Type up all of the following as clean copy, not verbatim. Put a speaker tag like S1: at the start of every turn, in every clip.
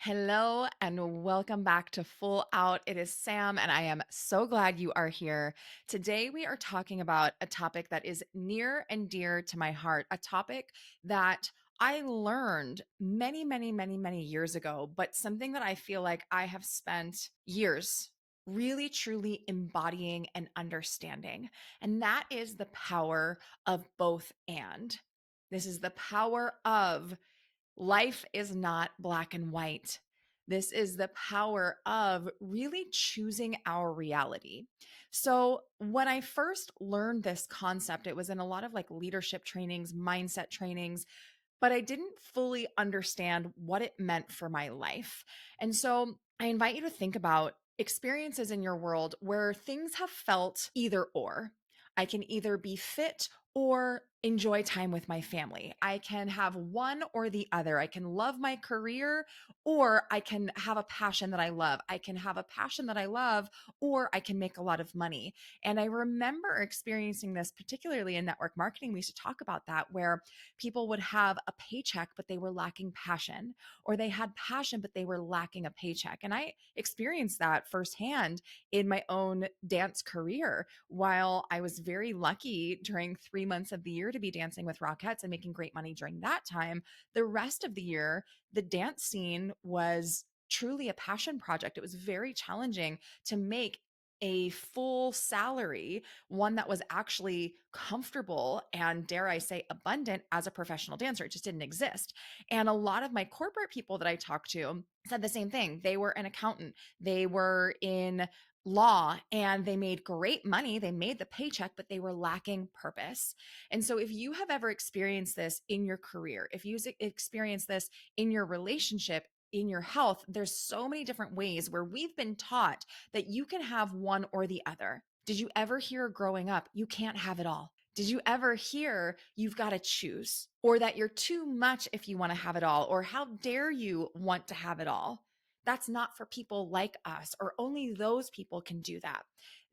S1: Hello and welcome back to Full Out. It is Sam, and I am so glad you are here. Today, we are talking about a topic that is near and dear to my heart, a topic that I learned many years ago, but something that I feel like I have spent years really truly embodying and understanding. And that is the power of both and. This is the power of life is not black and white. This is the power of really choosing our reality. So, when I first learned this concept, it was in a lot of like leadership trainings, mindset trainings, but I didn't fully understand what it meant for my life. And so, I invite you to think about experiences in your world where things have felt either or. I can either be fit or enjoy time with my family. I can have one or the other. I can love my career or I can have a passion that I love. I can have a passion that I love or I can make a lot of money. And I remember experiencing this, particularly in network marketing. We used to talk about that, where people would have a paycheck, but they were lacking passion, or they had passion, but they were lacking a paycheck. And I experienced that firsthand in my own dance career. While I was very lucky during 3 months of the year to be dancing with Rockettes and making great money during that time, the rest of the year, the dance scene was truly a passion project. It was very challenging to make a full salary, one that was actually comfortable and, dare I say, abundant as a professional dancer. It just didn't exist. And a lot of my corporate people that I talked to said the same thing. They were an accountant, they were in law, and they made great money. They made the paycheck, but they were lacking purpose. And so, if you have ever experienced this in your career, if you experienced this in your relationship, in your health, there's so many different ways where we've been taught that you can have one or the other. Did you ever hear growing up, you can't have it all? Did you ever hear you've got to choose, or that you're too much if you want to have it all, or how dare you want to have it all? That's not for people like us, or only those people can do that.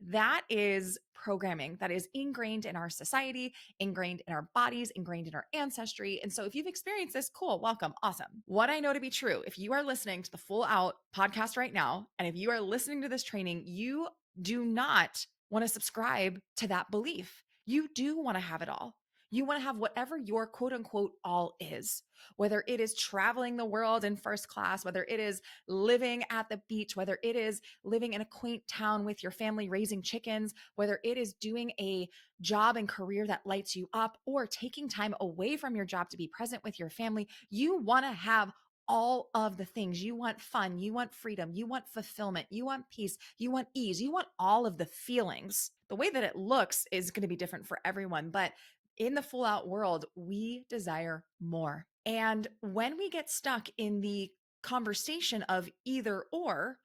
S1: That is programming that is ingrained in our society, ingrained in our bodies, ingrained in our ancestry. And so if you've experienced this, cool, welcome, awesome. What I know to be true, if you are listening to the Full Out podcast right now, and if you are listening to this training, you do not want to subscribe to that belief. You do want to have it all. You want to have whatever your quote unquote all is, whether it is traveling the world in first class, whether it is living at the beach, whether it is living in a quaint town with your family raising chickens, whether it is doing a job and career that lights you up, or taking time away from your job to be present with your family. You want to have all of the things. You want fun, you want freedom, you want fulfillment, you want peace, you want ease, you want all of the feelings. The way that it looks is going to be different for everyone, but in the full out world, we desire more. And when we get stuck in the conversation of either or,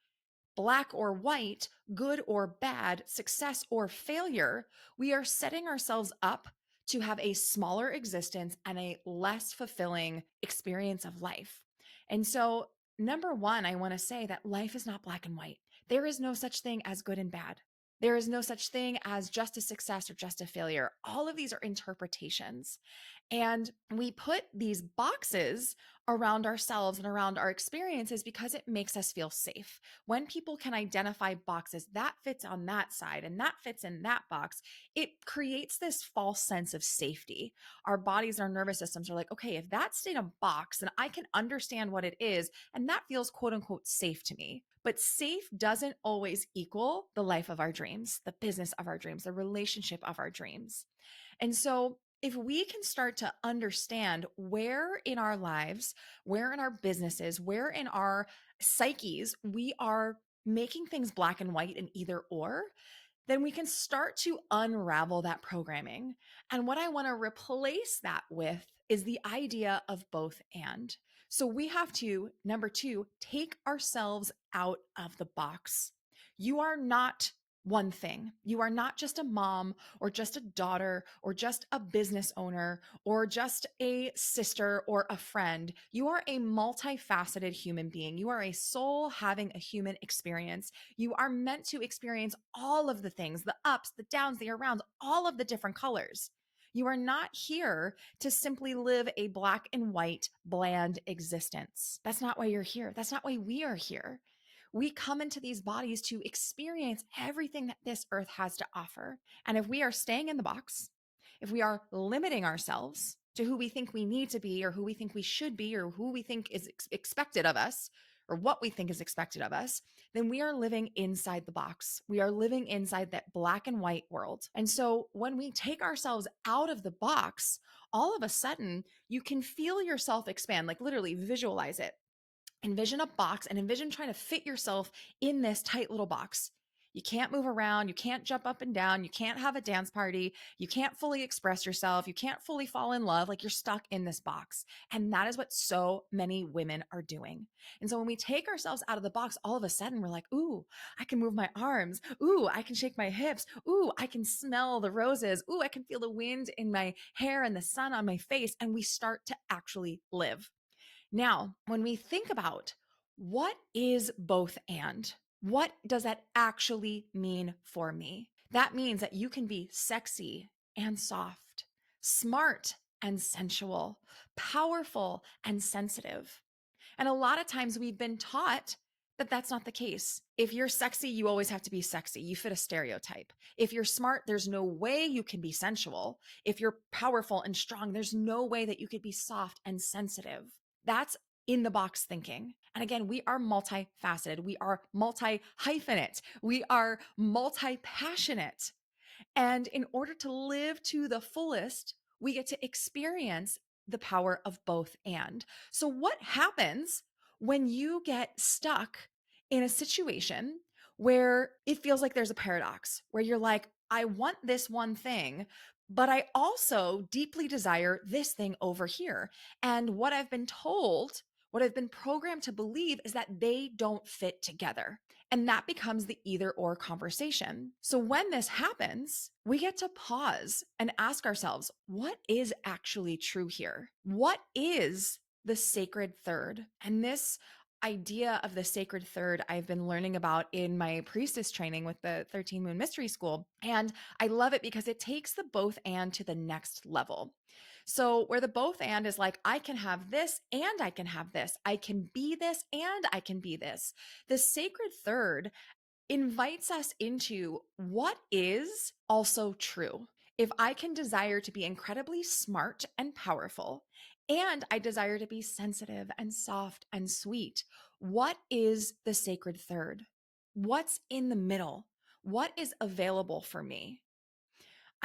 S1: black or white, good or bad, success or failure, we are setting ourselves up to have a smaller existence and a less fulfilling experience of life. And so, number one, I want to say that life is not black and white. There is no such thing as good and bad. There is no such thing as just a success or just a failure. All of these are interpretations. And we put these boxes around ourselves and around our experiences because it makes us feel safe. When people can identify boxes, that fits on that side and that fits in that box, it creates this false sense of safety. Our bodies and our nervous systems are like, okay, if that's in a box, then I can understand what it is. And that feels quote unquote safe to me. But safe doesn't always equal the life of our dreams, the business of our dreams, the relationship of our dreams. And so, if we can start to understand where in our lives, where in our businesses, where in our psyches we are making things black and white and either or, then we can start to unravel that programming. And what I want to replace that with is the idea of both and. So we have to, number two, take ourselves out of the box. You are not one thing. You are not just a mom or just a daughter or just a business owner or just a sister or a friend. You are a multifaceted human being. You are a soul having a human experience. You are meant to experience all of the things, the ups, the downs, the arounds, all of the different colors. You are not here to simply live a black and white, bland existence. That's not why you're here. That's not why we are here. We come into these bodies to experience everything that this earth has to offer. And if we are staying in the box, if we are limiting ourselves to who we think we need to be, or who we think we should be, or who we think is expected of us, or what we think is expected of us, then we are living inside the box. We are living inside that black and white world. And so when we take ourselves out of the box, all of a sudden you can feel yourself expand, like literally visualize it. Envision a box and envision trying to fit yourself in this tight little box. You can't move around. You can't jump up and down. You can't have a dance party. You can't fully express yourself. You can't fully fall in love. Like you're stuck in this box. And that is what so many women are doing. And so when we take ourselves out of the box, all of a sudden we're like, ooh, I can move my arms. Ooh, I can shake my hips. Ooh, I can smell the roses. Ooh, I can feel the wind in my hair and the sun on my face. And we start to actually live. Now, when we think about what is both and, what does that actually mean for me? That means that you can be sexy and soft, smart and sensual, powerful and sensitive. And a lot of times we've been taught that that's not the case. If you're sexy, you always have to be sexy. You fit a stereotype. If you're smart, there's no way you can be sensual. If you're powerful and strong, there's no way that you could be soft and sensitive. That's in the box thinking. And again, we are multifaceted. We are multi hyphenate. We are multi passionate. And in order to live to the fullest, we get to experience the power of both and. So, what happens when you get stuck in a situation where it feels like there's a paradox, where you're like, I want this one thing, but I also deeply desire this thing over here. And what I've been told, what I've been programmed to believe is that they don't fit together. And that becomes the either or conversation. So when this happens, we get to pause and ask ourselves, what is actually true here? What is the sacred third? And this idea of the sacred third, I've been learning about in my priestess training with the 13 Moon Mystery School. And I love it because it takes the both and to the next level. So, where the both and is like, I can have this and I can have this. I can be this and I can be this. The sacred third invites us into what is also true. If I can desire to be incredibly smart and powerful, and I desire to be sensitive and soft and sweet, what is the sacred third? What's in the middle? What is available for me?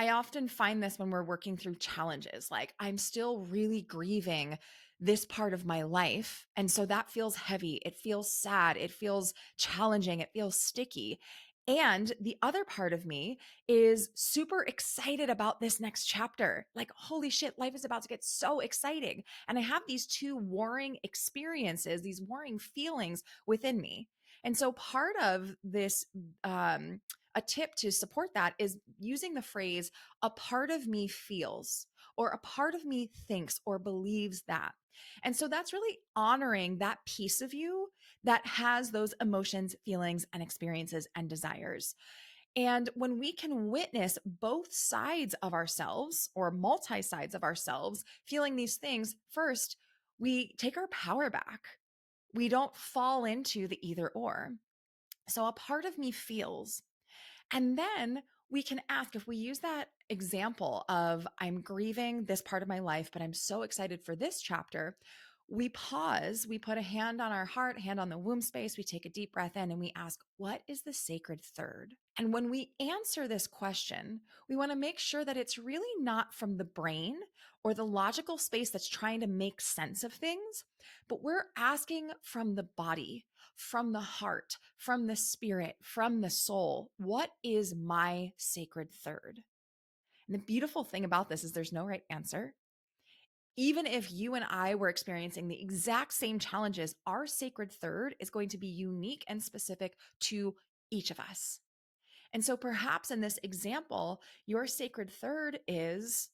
S1: I often find this when we're working through challenges. Like I'm still really grieving this part of my life. And so that feels heavy. It feels sad. It feels challenging. It feels sticky. And the other part of me is super excited about this next chapter. Like, holy shit, life is about to get so exciting. And I have these two warring experiences, these warring feelings within me. And so part of this, a tip to support that is using the phrase, a part of me feels, or a part of me thinks or believes that. And so that's really honoring that piece of you that has those emotions, feelings, and experiences and desires. And when we can witness both sides of ourselves or multi sides of ourselves feeling these things, first, we take our power back. We don't fall into the either or. So a part of me feels, and then we can ask, if we use that example of I'm grieving this part of my life, but I'm so excited for this chapter, we pause, we put a hand on our heart, hand on the womb space, we take a deep breath in and we ask, what is the sacred third? And when we answer this question, we want to make sure that it's really not from the brain or the logical space that's trying to make sense of things, but we're asking from the body, from the heart, from the spirit, from the soul. What is my sacred third? And the beautiful thing about this is there's no right answer. Even if you and I were experiencing the exact same challenges, our sacred third is going to be unique and specific to each of us. And so perhaps in this example, your sacred third is,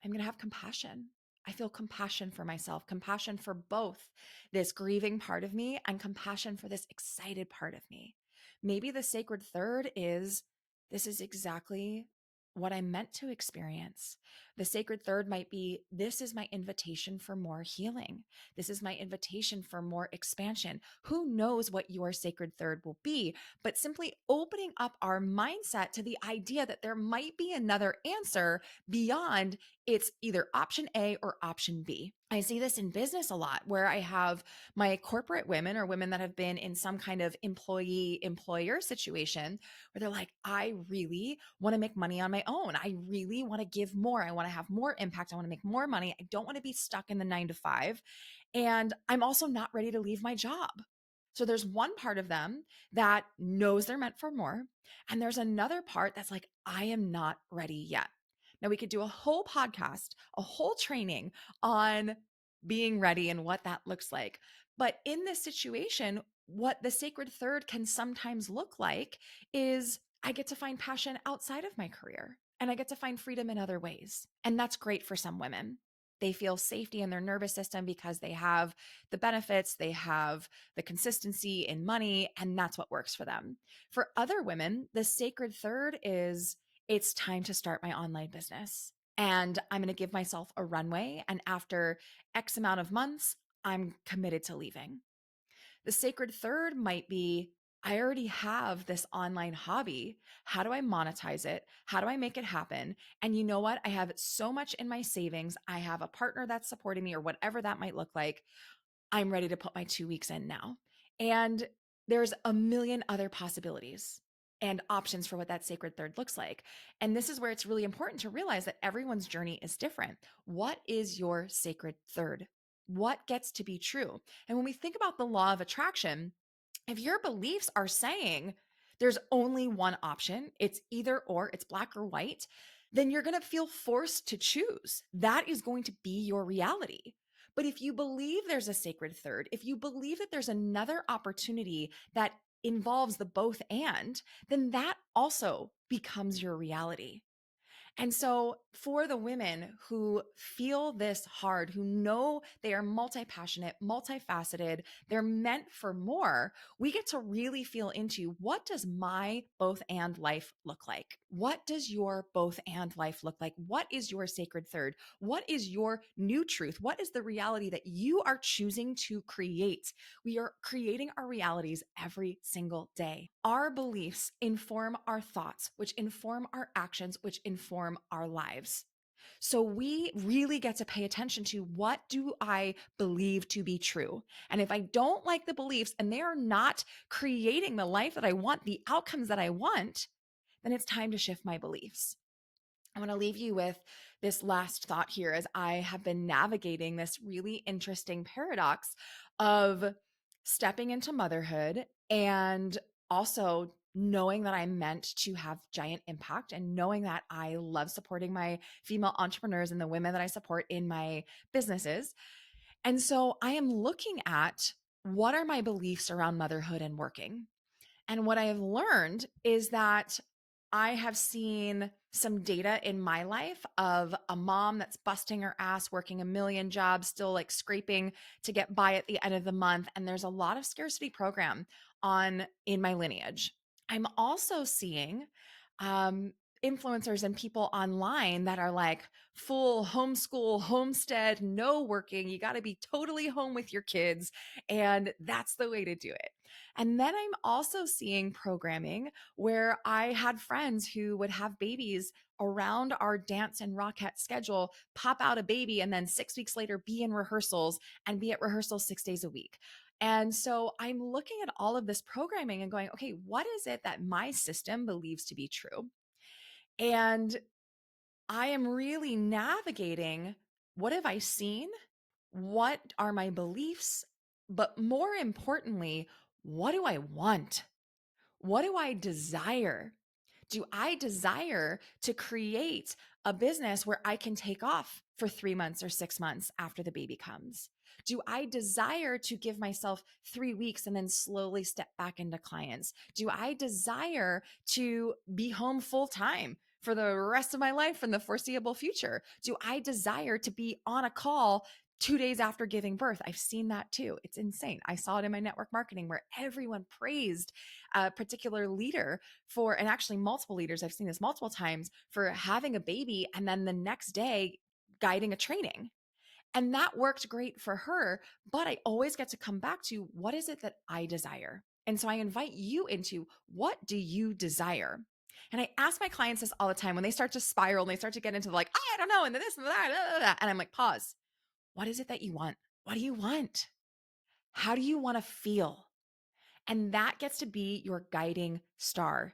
S1: I'm going to have compassion. I feel compassion for myself, compassion for both this grieving part of me and compassion for this excited part of me. Maybe the sacred third is, this is exactly what I'm meant to experience. The sacred third might be, this is my invitation for more healing. This is my invitation for more expansion. Who knows what your sacred third will be, but simply opening up our mindset to the idea that there might be another answer beyond it's either option A or option B. I see this in business a lot where I have my corporate women or women that have been in some kind of employee employer situation where they're like, I really want to make money on my own. I really want to give more. I want to have more impact. I want to make more money. I don't want to be stuck in the 9 to 5. And I'm also not ready to leave my job. So there's one part of them that knows they're meant for more. And there's another part that's like, I am not ready yet. Now, we could do a whole podcast, a whole training on being ready and what that looks like. But in this situation, what the sacred third can sometimes look like is I get to find passion outside of my career and I get to find freedom in other ways. And that's great for some women. They feel safety in their nervous system because they have the benefits, they have the consistency in money, and that's what works for them. For other women, the sacred third is it's time to start my online business. And I'm going to give myself a runway. And after X amount of months, I'm committed to leaving. The sacred third might be I already have this online hobby. How do I monetize it? How do I make it happen? And you know what? I have so much in my savings. I have a partner that's supporting me or whatever that might look like. I'm ready to put my 2 weeks in now. And there's a million other possibilities and options for what that sacred third looks like. And this is where it's really important to realize that everyone's journey is different. What is your sacred third? What gets to be true? And when we think about the law of attraction, if your beliefs are saying there's only one option, it's either or, it's black or white, then you're going to feel forced to choose. That is going to be your reality. But if you believe there's a sacred third, if you believe that there's another opportunity that involves the both and, then that also becomes your reality. And so, for the women who feel this hard, who know they are multi passionate, multifaceted, they're meant for more, we get to really feel into what does my both and life look like? What does your both and life look like? What is your sacred third? What is your new truth? What is the reality that you are choosing to create? We are creating our realities every single day. Our beliefs inform our thoughts, which inform our actions, which inform our lives. So we really get to pay attention to what do I believe to be true? And if I don't like the beliefs and they are not creating the life that I want, the outcomes that I want, then it's time to shift my beliefs. I want to leave you with this last thought here as I have been navigating this really interesting paradox of stepping into motherhood and also knowing that I'm meant to have giant impact and knowing that I love supporting my female entrepreneurs and the women that I support in my businesses. And so I am looking at what are my beliefs around motherhood and working. And what I have learned is that I have seen some data in my life of a mom that's busting her ass, working a million jobs, still like scraping to get by at the end of the month. And there's a lot of scarcity program on in my lineage. I'm also seeing influencers and people online that are like full homeschool, homestead, no working. You got to be totally home with your kids. And that's the way to do it. And then I'm also seeing programming where I had friends who would have babies around our dance and rockette schedule, pop out a baby, and then 6 weeks later be in rehearsals and be at rehearsals 6 days a week. And so I'm looking at all of this programming and going, okay, what is it that my system believes to be true? And I am really navigating what have I seen? What are my beliefs? But more importantly, what do I want? What do I desire? Do I desire to create a business where I can take off for 3 months or 6 months after the baby comes? Do I desire to give myself 3 weeks and then slowly step back into clients? Do I desire to be home full time for the rest of my life in the foreseeable future? Do I desire to be on a call 2 days after giving birth. I've seen that too. It's insane. I saw it in my network marketing where everyone praised a particular leader for, and actually multiple leaders, I've seen this multiple times, for having a baby and then the next day guiding a training. And that worked great for her. But I always get to come back to, what is it that I desire? And so I invite you into, what do you desire? And I ask my clients this all the time when they start to spiral and they start to get into like, I don't know, and this and that, blah, blah, blah. And I'm like, pause. What is it that you want? What do you want? How do you want to feel? And that gets to be your guiding star.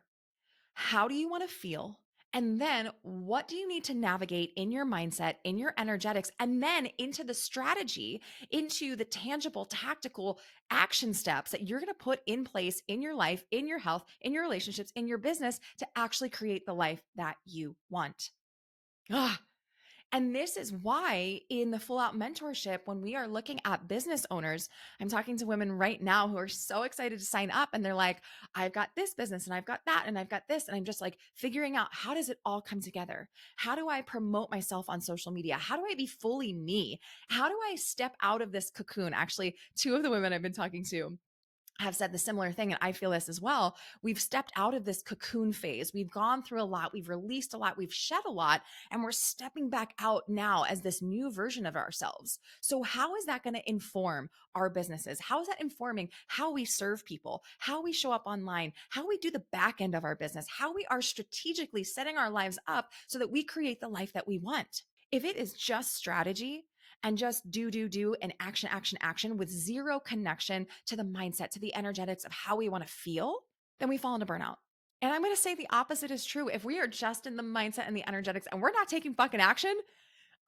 S1: How do you want to feel? And then what do you need to navigate in your mindset, in your energetics, and then into the strategy, into the tangible, tactical action steps that you're going to put in place in your life, in your health, in your relationships, in your business to actually create the life that you want. Ah, and this is why in the full out mentorship, when we are looking at business owners, I'm talking to women right now who are so excited to sign up. And they're like, I've got this business and I've got that and I've got this. And I'm just like figuring out, how does it all come together? How do I promote myself on social media? How do I be fully me? How do I step out of this cocoon? Actually, two of the women I've been talking to have said the similar thing, and I feel this as well. We've stepped out of this cocoon phase. We've gone through a lot. We've released a lot. We've shed a lot, and we're stepping back out now as this new version of ourselves. So how is that going to inform our businesses? How is that informing how we serve people, how we show up online, how we do the back end of our business, how we are strategically setting our lives up so that we create the life that we want? If it is just strategy and just do, and action with zero connection to the mindset, to the energetics of how we want to feel, then we fall into burnout. And I'm going to say the opposite is true. If we are just in the mindset and the energetics and we're not taking fucking action,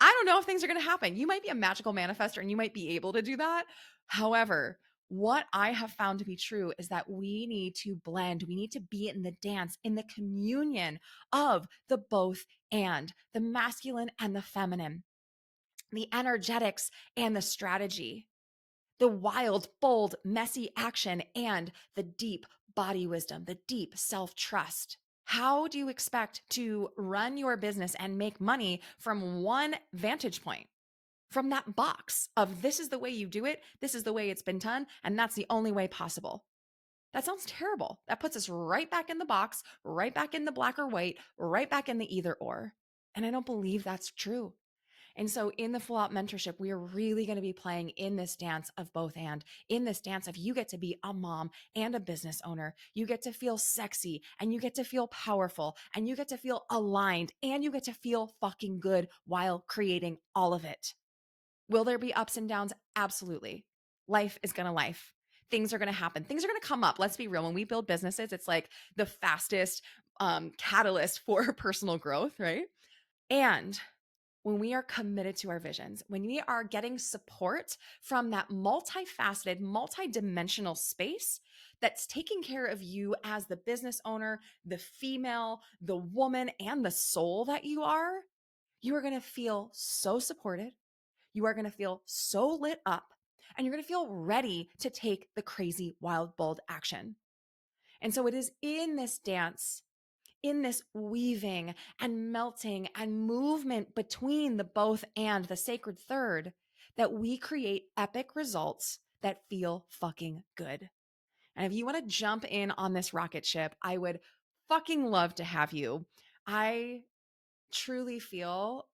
S1: I don't know if things are going to happen. You might be a magical manifester and you might be able to do that. However, what I have found to be true is that we need to blend. We need to be in the dance, in the communion of the both and the masculine and the feminine, the energetics and the strategy, the wild, bold, messy action, and the deep body wisdom, the deep self trust. How do you expect to run your business and make money from one vantage point? From that box of, this is the way you do it, this is the way it's been done, and that's the only way possible. That sounds terrible. That puts us right back in the box, right back in the black or white, right back in the either or. And I don't believe that's true. And so in the full out mentorship, we are really going to be playing in this dance of both and, in this dance of, you get to be a mom and a business owner. You get to feel sexy and you get to feel powerful and you get to feel aligned and you get to feel fucking good while creating all of it. Will there be ups and downs? Absolutely. Life is going to life. Things are going to happen. Things are going to come up. Let's be real. When we build businesses, it's like the fastest catalyst for personal growth, right? And when we are committed to our visions, when we are getting support from that multifaceted, multidimensional space that's taking care of you as the business owner, the female, the woman, and the soul that you are going to feel so supported. You are going to feel so lit up, and you're going to feel ready to take the crazy, wild, bold action. And so it is in this dance, in this weaving and melting and movement between the both and the sacred third, that we create epic results that feel fucking good. And if you want to jump in on this rocket ship, I would fucking love to have you. I truly feel,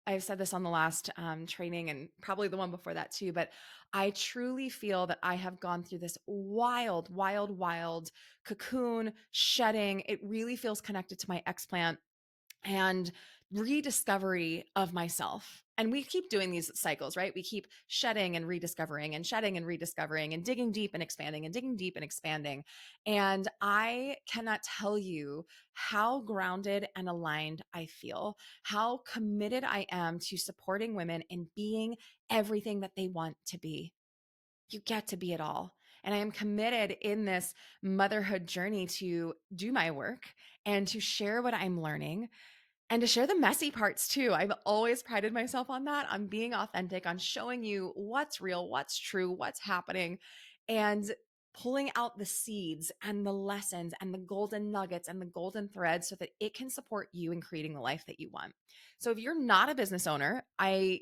S1: I've said this on the last training and probably the one before that too, but I truly feel that I have gone through this wild, wild, wild cocoon shedding. It really feels connected to my explant and rediscovery of myself. And we keep doing these cycles, right? We keep shedding and rediscovering and shedding and rediscovering and digging deep and expanding and digging deep and expanding. And I cannot tell you how grounded and aligned I feel, how committed I am to supporting women in being everything that they want to be. You get to be it all. And I am committed in this motherhood journey to do my work and to share what I'm learning and to share the messy parts too. I've always prided myself on that, on being authentic, on showing you what's real, what's true, what's happening, and pulling out the seeds and the lessons and the golden nuggets and the golden threads so that it can support you in creating the life that you want. So if you're not a business owner, I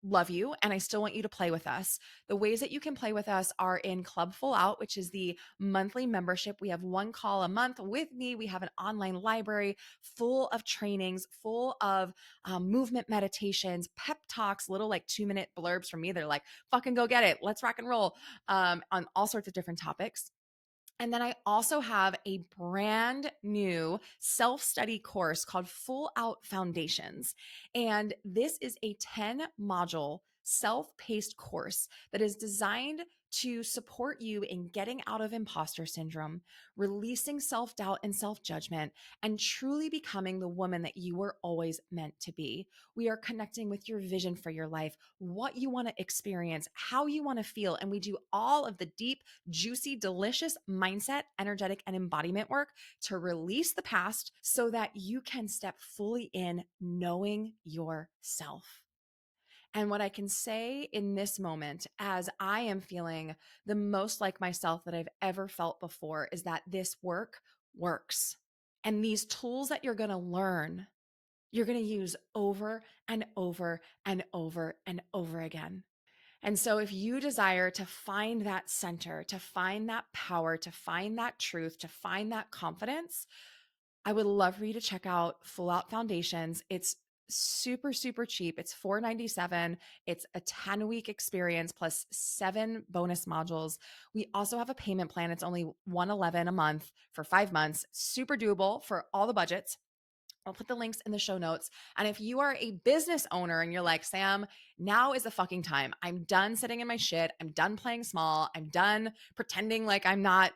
S1: love you and I still want you to play with us. The ways that you can play with us are in Club Full Out, which is the monthly membership. We have one call a month with me. We have an online library full of trainings, full of movement meditations, pep talks, little like 2-minute blurbs from me. They're like, fucking go get it. Let's rock and roll on all sorts of different topics. And then I also have a brand new self-study course called Full Out Foundations. And this is a 10-module self-paced course that is designed to support you in getting out of imposter syndrome, releasing self-doubt and self-judgment, and truly becoming the woman that you were always meant to be. We are connecting with your vision for your life, what you want to experience, how you want to feel, and we do all of the deep, juicy, delicious mindset, energetic, and embodiment work to release the past so that you can step fully in knowing yourself. And what I can say in this moment, as I am feeling the most like myself that I've ever felt before, is that this work works. And these tools that you're going to learn, you're going to use over and over and over and over again. And so if you desire to find that center, to find that power, to find that truth, to find that confidence, I would love for you to check out Full Out Foundations. It's super, super cheap. It's $497. It's a 10-week experience plus 7 bonus modules. We also have a payment plan. It's only $111 a month for 5 months. Super doable for all the budgets. I'll put the links in the show notes. And if you are a business owner and you're like, Sam, now is the fucking time. I'm done sitting in my shit. I'm done playing small. I'm done pretending like I'm not,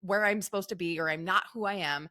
S1: where I'm supposed to be, or I'm not who I am.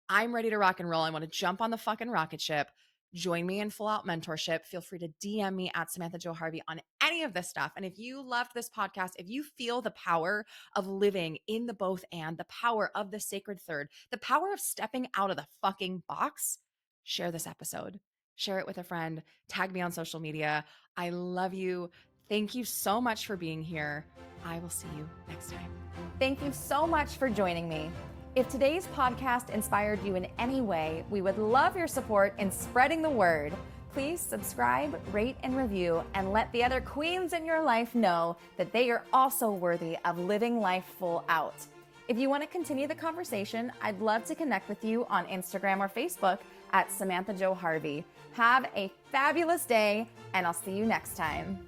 S1: I'm ready to rock and roll. I want to jump on the fucking rocket ship. Join me in Full Out Mentorship. Feel free to DM me at Samantha Jo Harvey on any of this stuff. And if you loved this podcast, if you feel the power of living in the both and, the power of the sacred third, the power of stepping out of the fucking box, share this episode. Share it with a friend. Tag me on social media. I love you. Thank you so much for being here. I will see you next time.
S2: Thank you so much for joining me. If today's podcast inspired you in any way, we would love your support in spreading the word. Please subscribe, rate, and review, and let the other queens in your life know that they are also worthy of living life full out. If you want to continue the conversation, I'd love to connect with you on Instagram or Facebook at Samantha Jo Harvey. Have a fabulous day, and I'll see you next time.